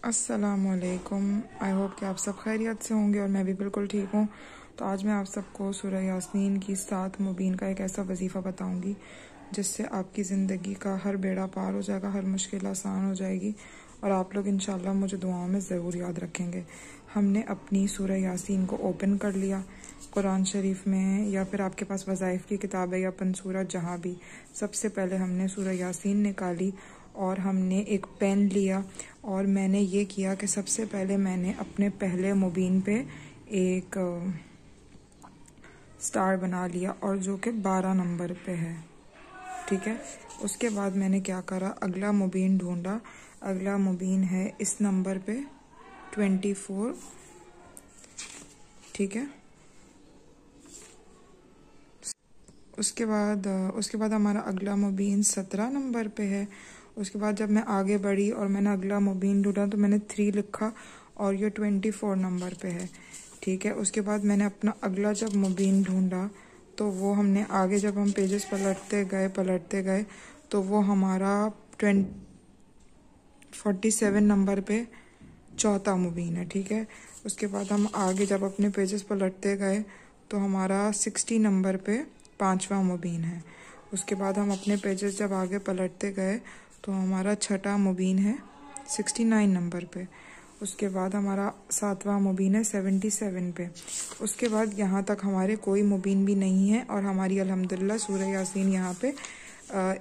अस्सलामुअलैकुम। I hope कि आप सब खैरियत से होंगे और मैं भी बिल्कुल ठीक हूँ। तो आज मैं आप सबको सूरह यासीन की 7 मुबीन का एक ऐसा वजीफ़ा बताऊँगी जिससे आपकी ज़िंदगी का हर बेड़ा पार हो जाएगा, हर मुश्किल आसान हो जाएगी और आप लोग इंशाल्लाह मुझे दुआओं में ज़रूर याद रखेंगे। हमने अपनी सूरह यासीन को ओपन कर लिया कुरान शरीफ में, या फिर आपके पास वज़ाइफ की किताब है या पंसूरा, जहाँ भी। सबसे पहले हमने सूरह यासीन निकाली और हमने एक पेन लिया और मैंने ये किया कि सबसे पहले मैंने अपने पहले मुबीन पे एक स्टार बना लिया और जो कि 12 नंबर पे है, ठीक है। उसके बाद मैंने क्या करा, अगला मुबीन ढूंढा। अगला मुबीन है इस नंबर पे 24, ठीक है। उसके बाद हमारा अगला मुबीन 17 नंबर पे है। उसके बाद जब मैं आगे बढ़ी और मैंने अगला मुबीन ढूंढा तो मैंने 3 लिखा और ये 24 नंबर पे है, ठीक है। उसके बाद मैंने अपना अगला जब मुबीन ढूंढा तो वो हमने आगे जब हम पेजेस पलटते गए तो वो हमारा 47 नंबर पे चौथा मुबीन है, ठीक है। उसके बाद हम आगे जब अपने पेजेस पलटते गए तो हमारा 60 नंबर पे 5वां मुबीन है। उसके बाद हम अपने पेजेस जब आगे पलटते गए तो हमारा 6ठा मुबीन है 69 नंबर पे। उसके बाद हमारा 7वां मुबीन है 77 पे। उसके बाद यहाँ तक हमारे कोई मुबीन भी नहीं है और हमारी अल्हम्दुलिल्लाह सूरह यासीन यहाँ पे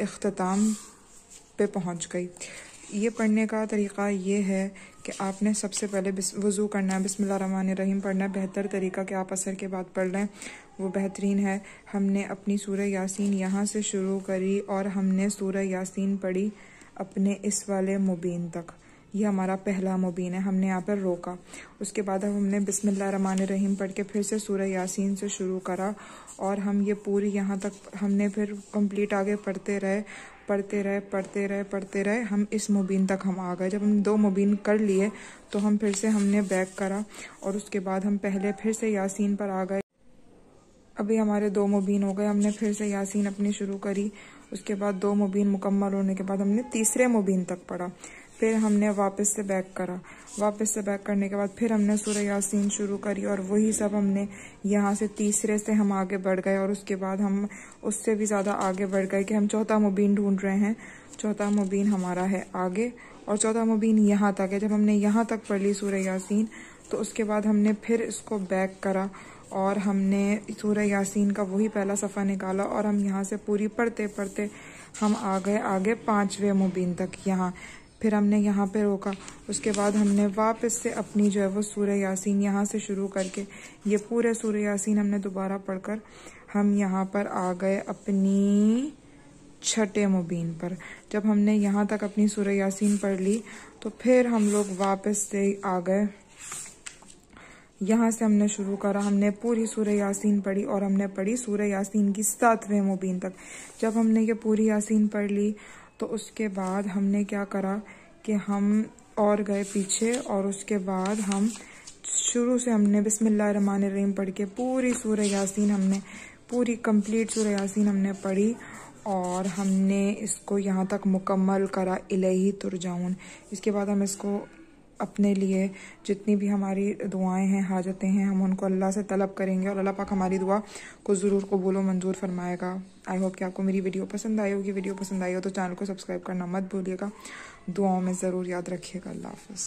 इख्तिताम पे पहुँच गई। ये पढ़ने का तरीक़ा ये है कि आपने सबसे पहले वज़ू करना है, बिस्मिल्लाहिर्रहमानिर्रहीम पढ़ना है। बेहतर तरीका कि आप असर के बाद पढ़ लें वो बेहतरीन है। हमने अपनी सूरह यासीन यहाँ से शुरू करी और हमने सूरह यासीन पढ़ी अपने इस वाले मुबीन तक। ये हमारा पहला मुबीन है, हमने यहाँ पर रोका। उसके बाद हमने बिस्मिल्लाहिर्रहमानिर्रहीम पढ़ के फिर से सूरह यासीन से शुरू करा और हम ये पूरी यहाँ तक हमने फिर कंप्लीट आगे पढ़ते रहे। हम इस मुबीन तक हम आ गए। जब हम 2 मुबीन कर लिए तो हम फिर से हमने बैक करा और उसके बाद हम पहले फिर से यासीन पर आ गए। अभी हमारे 2 मुबीन हो गए, हमने फिर से यासीन अपनी शुरू करी। उसके बाद 2 मुबीन मुकम्मल होने के बाद हमने तीसरे मुबीन तक पढ़ा। फिर हमने वापस से बैक करा। वापस से बैक करने के बाद फिर हमने सूरह यासीन शुरू करी और वही सब हमने यहाँ से तीसरे से हम आगे बढ़ गए और उसके बाद हम उससे भी ज़्यादा आगे बढ़ गए कि हम चौथा मुबीन ढूंढ रहे हैं। चौथा मुबीन हमारा है आगे और चौथा मुबीन यहाँ तक है। जब हमने यहाँ तक पढ़ ली सूरह यासीन तो उसके बाद हमने फिर इसको बैक करा और हमने सूरह यासीन का वही पहला सफ़ा निकाला और हम यहाँ से पूरी पढ़ते हम आ गए आगे 5वें मुबीन तक यहाँ। फिर हमने यहाँ पे रोका। उसके बाद हमने वापस से अपनी जो है वो सूरह यासीन यहाँ से शुरू करके ये पूरे सूरह यासीन हमने दोबारा पढ़कर हम यहाँ पर आ गए अपनी 6ठे मुबीन पर। जब हमने यहाँ तक अपनी सूरह यासीन पढ़ ली तो फिर हम लोग वापस से आ गए, यहाँ से हमने शुरू करा। हमने पूरी सूरह यासीन पढ़ी और हमने पढ़ी सूरह यासीन की 7वें मुबीन तक। जब हमने ये पूरी यासीन पढ़ ली तो उसके बाद हमने क्या करा कि हम और गए पीछे और उसके बाद हम शुरू से हमने बिस्मिल्लाहिर्रहमानिर्रहीम पढ़ के पूरी सूरह यासीन हमने पूरी कंप्लीट सूरह यासीन हमने पढ़ी और हमने इसको यहाँ तक मुकम्मल करा इलैही तुरजाऊन। इसके बाद हम इसको अपने लिए जितनी भी हमारी दुआएं हैं, हाजतें हैं, हम उनको अल्लाह से तलब करेंगे और अल्लाह पाक हमारी दुआ को ज़रूर कबूल व मंजूर फरमाएगा। आई होप कि आपको मेरी वीडियो पसंद आई होगी। वीडियो पसंद आई हो तो चैनल को सब्सक्राइब करना मत भूलिएगा। दुआओं में ज़रूर याद रखिएगा। अल्लाह हाफ़िज़।